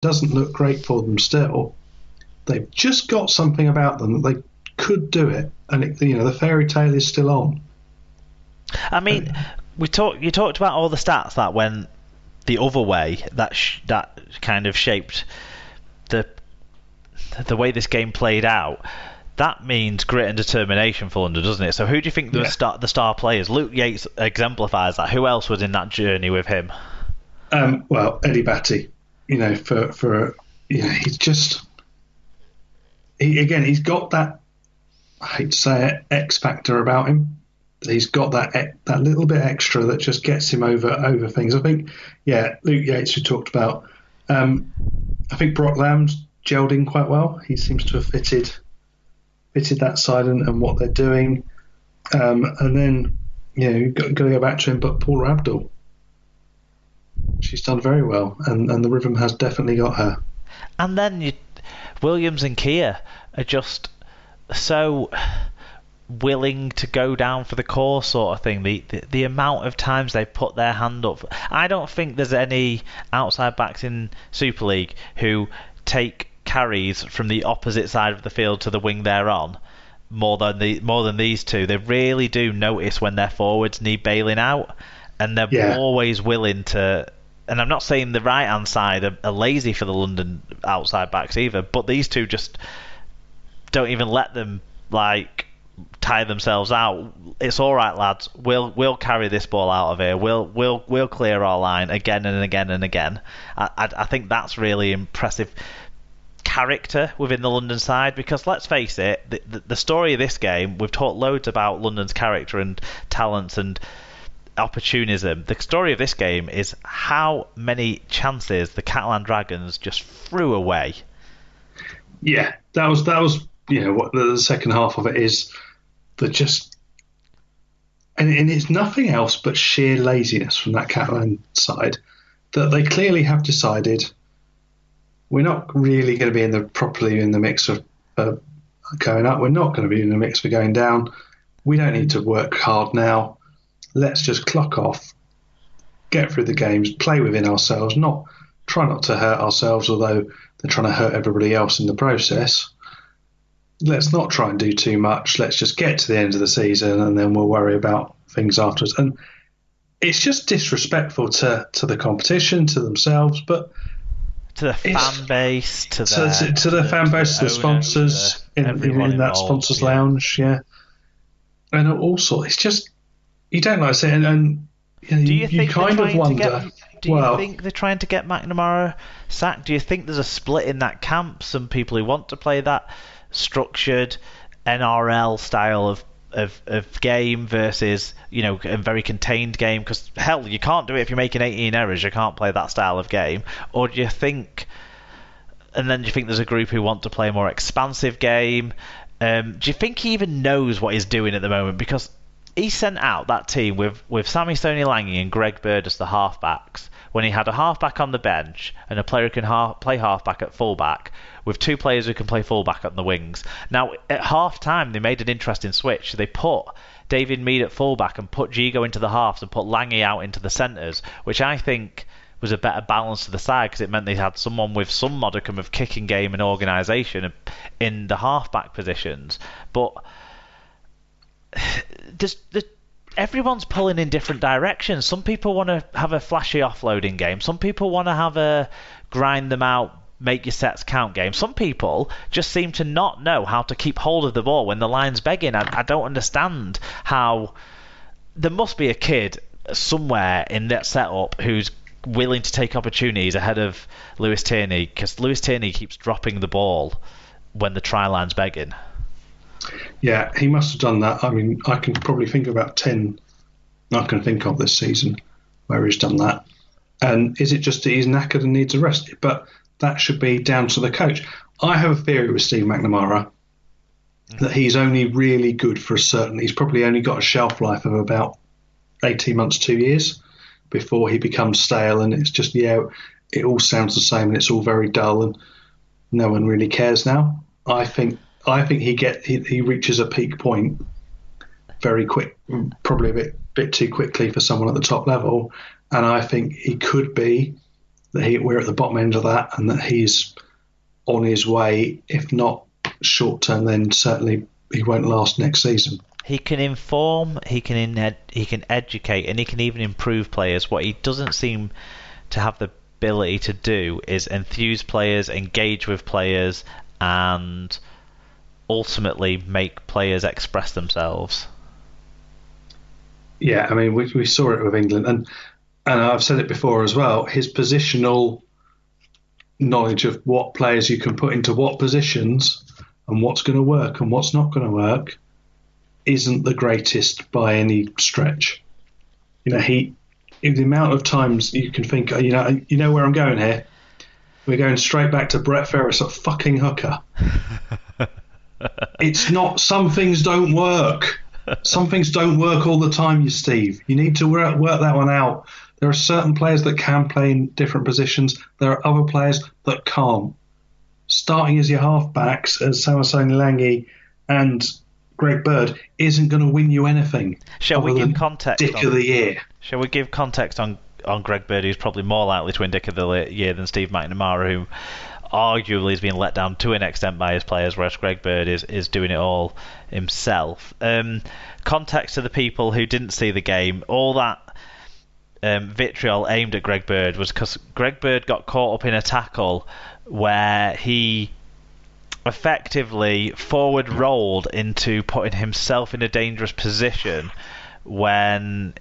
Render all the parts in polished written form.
doesn't look great for them still. They've just got something about them that they could do it, and the fairy tale is still on. I mean, you talked about all the stats that went the other way, that kind of shaped the way this game played out. That means grit and determination for London, doesn't it? So who do you think the star players? Luke Yates exemplifies that. Who else was in that journey with him? Well, Eddie Batty. He's just he's got that. I hate to say it, X factor about him. He's got that little bit extra that just gets him over things. I think, Luke Yates we talked about. I think Brock Lamb's gelled in quite well. He seems to have fitted that side and what they're doing. And then, you've got to go back to him, but Paula Abdul. She's done very well, and the rhythm has definitely got her. And then Williams and Kia are just so willing to go down for the core sort of thing. The amount of times they put their hand up. I don't think there's any outside backs in Super League who take carries from the opposite side of the field to the wing they're on more than these two. They really do notice when their forwards need bailing out, and they're always willing to. And I'm not saying the right hand side are lazy for the London outside backs either, but these two just don't even let them tire themselves out. It's all right, lads. We'll carry this ball out of here. We'll clear our line again and again and again. I think that's really impressive character within the London side, because let's face it, the story of this game, we've talked loads about London's character and talents and opportunism. The story of this game is how many chances the Catalan Dragons just threw away. Yeah, that was what the second half of it is. That just and it's nothing else but sheer laziness from that Catalan side, that they clearly have decided we're not really going to be properly in the mix of going up. We're not going to be in the mix for going down. We don't need to work hard now. Let's just clock off, get through the games, play within ourselves, try not to hurt ourselves, although they're trying to hurt everybody else in the process. Let's not try and do too much. Let's just get to the end of the season and then we'll worry about things afterwards. And it's just disrespectful to the competition, to themselves, but to the fan base, to the fan base, to the sponsors in that sponsors lounge, and also it's just you don't like it, and you kind of wonder. Do you think they're trying to get McNamara sacked? Do you think there's a split in that camp? Some people who want to play that structured NRL style of game versus a very contained game, because hell, you can't do it if you're making 18 errors. You can't play that style of game. Or do you think there's a group who want to play a more expansive game? Do you think he even knows what he's doing at the moment? Because he sent out that team with Sammy Stoney Lange and Greg Bird as the halfbacks when he had a halfback on the bench and a player who can play halfback at fullback, with two players who can play fullback on the wings. Now, at half-time, they made an interesting switch. They put David Mead at fullback and put Gigo into the halves and put Lange out into the centres, which I think was a better balance to the side, because it meant they had someone with some modicum of kicking game and organisation in the halfback positions. But everyone's pulling in different directions. Some people want to have a flashy offloading game. Some people want to have a grind them out, make your sets count game. Some people just seem to not know how to keep hold of the ball when the line's begging. I don't understand how. There must be a kid somewhere in that setup who's willing to take opportunities ahead of Lewis Tierney, because Lewis Tierney keeps dropping the ball when the try line's begging. Yeah, he must have done that. I mean, I can probably think about 10 I can think of this season where he's done that. And is it just that he's knackered and needs a rest? But that should be down to the coach. I have a theory with Steve McNamara that he's only really good for he's probably only got a shelf life of about 18 months, 2 years before he becomes stale, and it's just, it all sounds the same and it's all very dull and no one really cares now. I think he reaches a peak point very quick, probably a bit too quickly for someone at the top level, and I think he could be that we're at the bottom end of that, and that he's on his way. If not short term, then certainly he won't last next season. He can inform, he can educate, and he can even improve players. What he doesn't seem to have the ability to do is enthuse players, engage with players, and ultimately make players express themselves. Yeah, I mean, we saw it with England, and I've said it before as well. His positional knowledge of what players you can put into what positions and what's going to work and what's not going to work isn't the greatest by any stretch. You know, the amount of times you can think, you know where I'm going here. We're going straight back to Brett Ferris at fucking hooker. It's not. Some things don't work. Some things don't work all the time, you Steve. You need to work that one out. There are certain players that can play in different positions. There are other players that can't. Starting as your halfbacks, as Samasoni Langi and Greg Bird, isn't going to win you anything. Shall we give context? Dick of the year. Shall we give context on Greg Bird, who's probably more likely to win Dick of the year than Steve McNamara, who arguably has been let down to an extent by his players, whereas Greg Bird is doing it all himself. Context to the people who didn't see the game, all that vitriol aimed at Greg Bird was because Greg Bird got caught up in a tackle where he effectively forward rolled into putting himself in a dangerous position when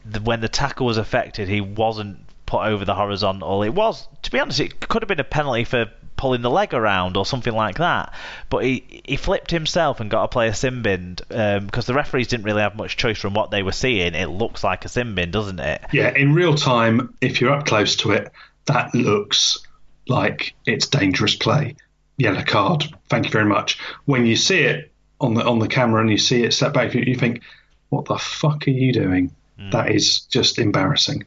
the tackle was affected. He wasn't put over the horizontal. It was, to be honest, it could have been a penalty for pulling the leg around or something like that, but he flipped himself and got a player sin-binned because the referees didn't really have much choice from what they were seeing. It looks like a sin-bin, doesn't it? Yeah, in real time, if you're up close to it, that looks like it's dangerous play. Yellow card, thank you very much. When you see it on the camera and you see it step back, you think, what the fuck are you doing? That is just embarrassing.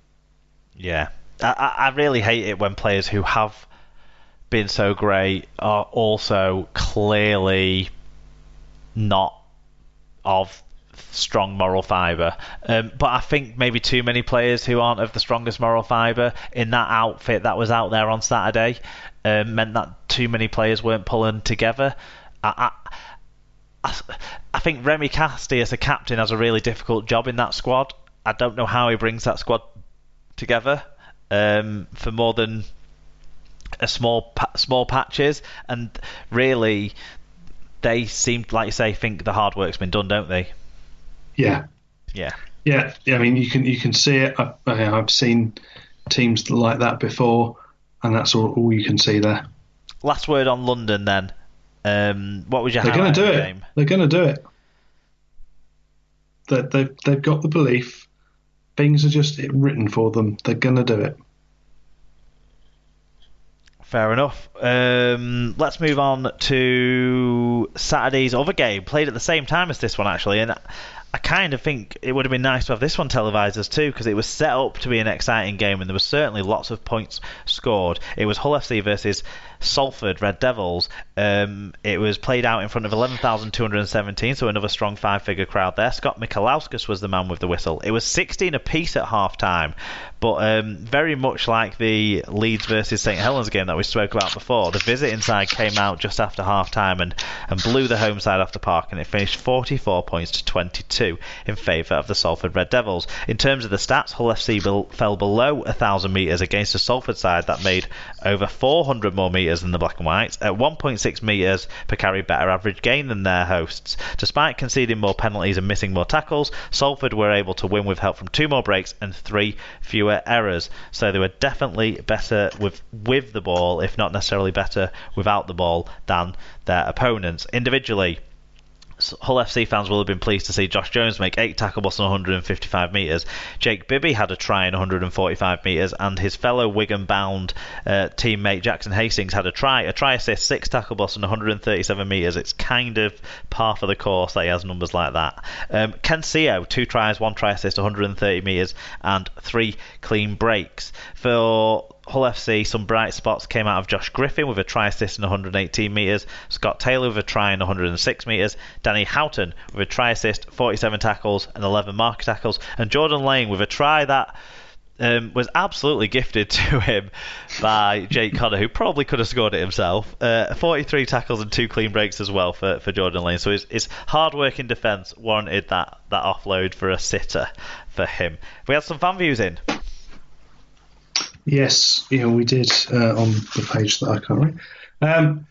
Yeah, I really hate it when players who have been so great are also clearly not of strong moral fibre. But I think maybe too many players who aren't of the strongest moral fibre in that outfit that was out there on Saturday meant that too many players weren't pulling together. I think Remy Casti as a captain has a really difficult job in that squad. I don't know how he brings that squad together for more than a small patches, and really they seem, like you say, think the hard work's been done, don't they? Yeah. I mean, you can see it. I've seen teams like that before, and that's all you can see there. Last word on London, then. What was your They're highlight going to do of the it. game? They're going to do it. They've got the belief. Things are just written for them. They're going to do it. Fair enough. Let's move on to Saturday's other game, played at the same time as this one, actually. And I kind of think it would have been nice to have this one televised as too, because it was set up to be an exciting game, and there was certainly lots of points scored. It was Hull FC versus Salford Red Devils. It was played out in front of 11,217, so another strong five-figure crowd there. Scott Mikalauskas was the man with the whistle. It was 16 apiece at half-time, but very much like the Leeds versus St Helens game that we spoke about before, the visiting side came out just after half-time and blew the home side off the park, and it finished 44 points to 22 in favour of the Salford Red Devils. In terms of the stats, Hull FC fell below 1,000 metres against a Salford side that made over 400 more metres than the Black and Whites, at 1.6 metres per carry better average gain than their hosts. Despite conceding more penalties and missing more tackles, Salford were able to win with help from 2 more breaks and 3 fewer errors. So they were definitely better with the ball, if not necessarily better without the ball, than their opponents. Individually, Hull FC fans will have been pleased to see Josh Jones make 8 tackle busts on 155 metres. Jake Bibby had a try in 145 metres, and his fellow Wigan-bound teammate Jackson Hastings had a try assist, 6 tackle busts on 137 metres. It's kind of par for the course that he has numbers like that. Ken Seo, 2 tries, 1 try assist, 130 metres, and 3 clean breaks. For Hull FC, some bright spots came out of Josh Griffin with a try assist in 118 metres, Scott Taylor with a try in 106 metres, Danny Houghton with a try assist, 47 tackles and 11 mark tackles, and Jordan Lane with a try that was absolutely gifted to him by Jake Connor, who probably could have scored it himself. 43 tackles and 2 clean breaks as well for Jordan Lane. So his hard work in defence warranted that offload for a sitter for him. We had some fan views in. Yes, we did on the page that I can't read.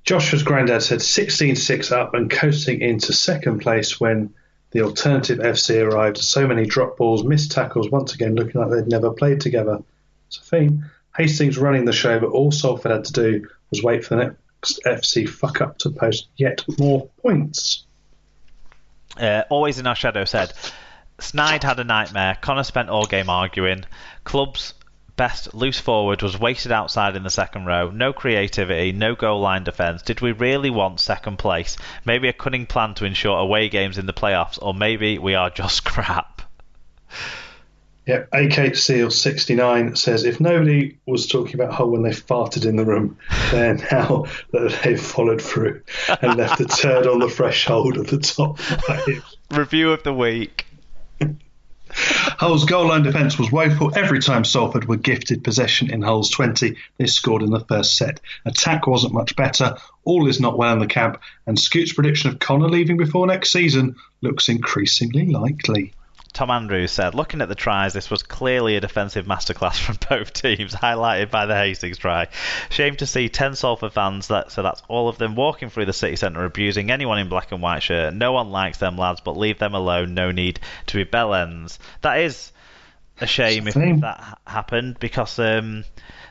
Joshua's granddad said 16-6 up and coasting into second place when the alternative FC arrived. So many drop balls, missed tackles, once again looking like they'd never played together. It's a theme. Hastings running the show, but all Salford had to do was wait for the next FC fuck up to post yet more points. Always in our shadow said, Snide had a nightmare. Connor spent all game arguing. Club's best loose forward was wasted outside in the second row. No creativity, no goal line defence. Did we really want second place? Maybe a cunning plan to ensure away games in the playoffs, or maybe we are just crap. Yeah, AK Seal 69 says, if nobody was talking about Hull when they farted in the room, they're now that they've followed through and left a turd on the threshold of the top 5. Review of the week. Hull's goal line defence was woeful. Every time Salford were gifted possession in Hull's 20, they scored in the first set. Attack wasn't much better. All is not well in the camp, and Scoot's prediction of Connor leaving before next season looks increasingly likely. Tom Andrews said, looking at the tries, this was clearly a defensive masterclass from both teams, highlighted by the Hastings try. Shame to see 10 Salford fans, so that's all of them, walking through the city centre abusing anyone in black and white shirt. No one likes them lads, but leave them alone. No need to be bellends. That is a shame if that happened, because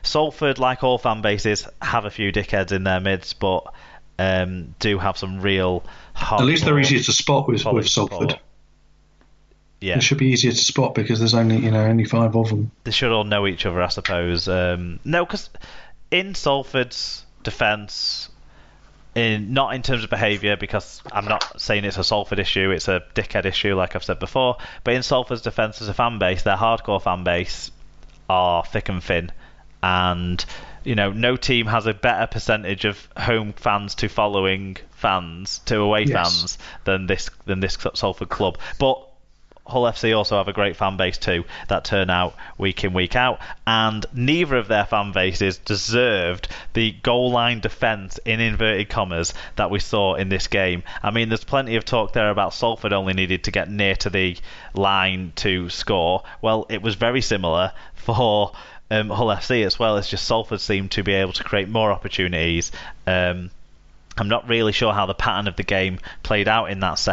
Salford, like all fan bases, have a few dickheads in their midst, but do have some real hardcore. At least they're easier to spot with Salford. Support. Yeah. It should be easier to spot because there's only 5 of them. They should all know each other, I suppose. No, because in Salford's defence, not in terms of behaviour, because I'm not saying it's a Salford issue, it's a dickhead issue, like I've said before. But in Salford's defence as a fan base, their hardcore fan base are thick and thin, and no team has a better percentage of home fans to following fans to away fans than this Salford club. But Hull FC also have a great fan base too that turn out week in, week out, and neither of their fan bases deserved the goal line defence in inverted commas that we saw in this game. I mean, there's plenty of talk there about Salford only needed to get near to the line to score. Well, it was very similar for Hull FC as well. It's just Salford seemed to be able to create more opportunities. I'm not really sure how the pattern of the game played out in that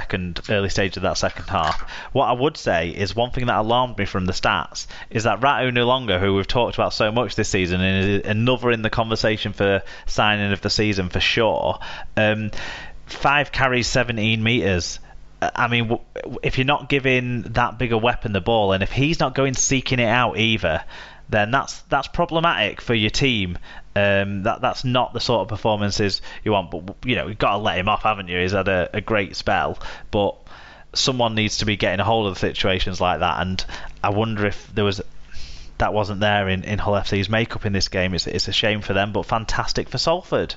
early stage of that second half. What I would say is one thing that alarmed me from the stats is that Ratu Nulonga, who we've talked about so much this season, and is another in the conversation for signing of the season for sure, 5 carries, 17 metres. I mean, if you're not giving that big a weapon the ball, and if he's not going seeking it out either, then that's problematic for your team. That's not the sort of performances you want. But you've got to let him off, haven't you? He's had a great spell, but someone needs to be getting a hold of situations like that. And I wonder if that wasn't there in Hull FC's makeup in this game. It's a shame for them, but fantastic for Salford.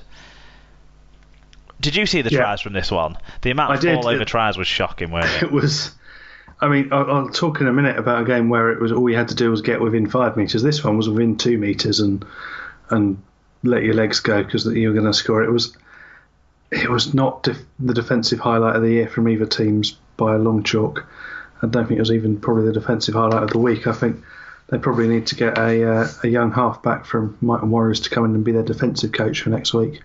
Did you see the tries from this one? The amount of fall over tries was shocking, weren't it? It was. I mean, I'll talk in a minute about a game where it was all you had to do was get within 5 metres. This one was within 2 metres and let your legs go because you were going to score. It was not the defensive highlight of the year from either teams by a long chalk. I don't think it was even probably the defensive highlight of the week. I think they probably need to get a young half-back from Mighton Warriors to come in and be their defensive coach for next week.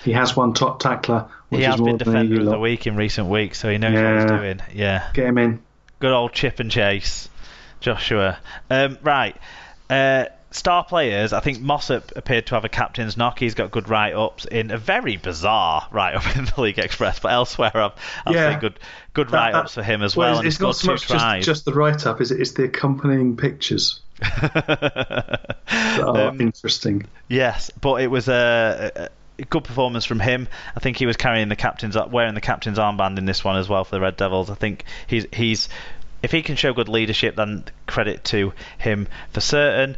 He has one top tackler. He has been defender of the week in recent weeks, so he knows what he's doing. Yeah, get him in. Good old chip and chase, Joshua. Right. Star players, I think Mossop appeared to have a captain's knock. He's got good write-ups in a very bizarre write-up in the League Express, but elsewhere I've seen good write-ups for him as well. It's not so much just the write-up, it's the accompanying pictures that are interesting. Yes, but it was a good performance from him. I think he was wearing the captain's armband in this one as well for the Red Devils. I think he's if he can show good leadership, then credit to him for certain.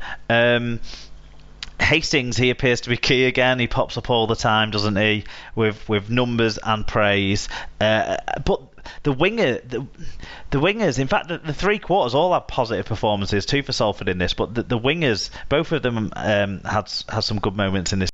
Hastings, he appears to be key again. He pops up all the time, doesn't he? With numbers and praise. But the wingers. In fact, the three quarters all had positive performances. Two for Salford in this, but the wingers, both of them had some good moments in this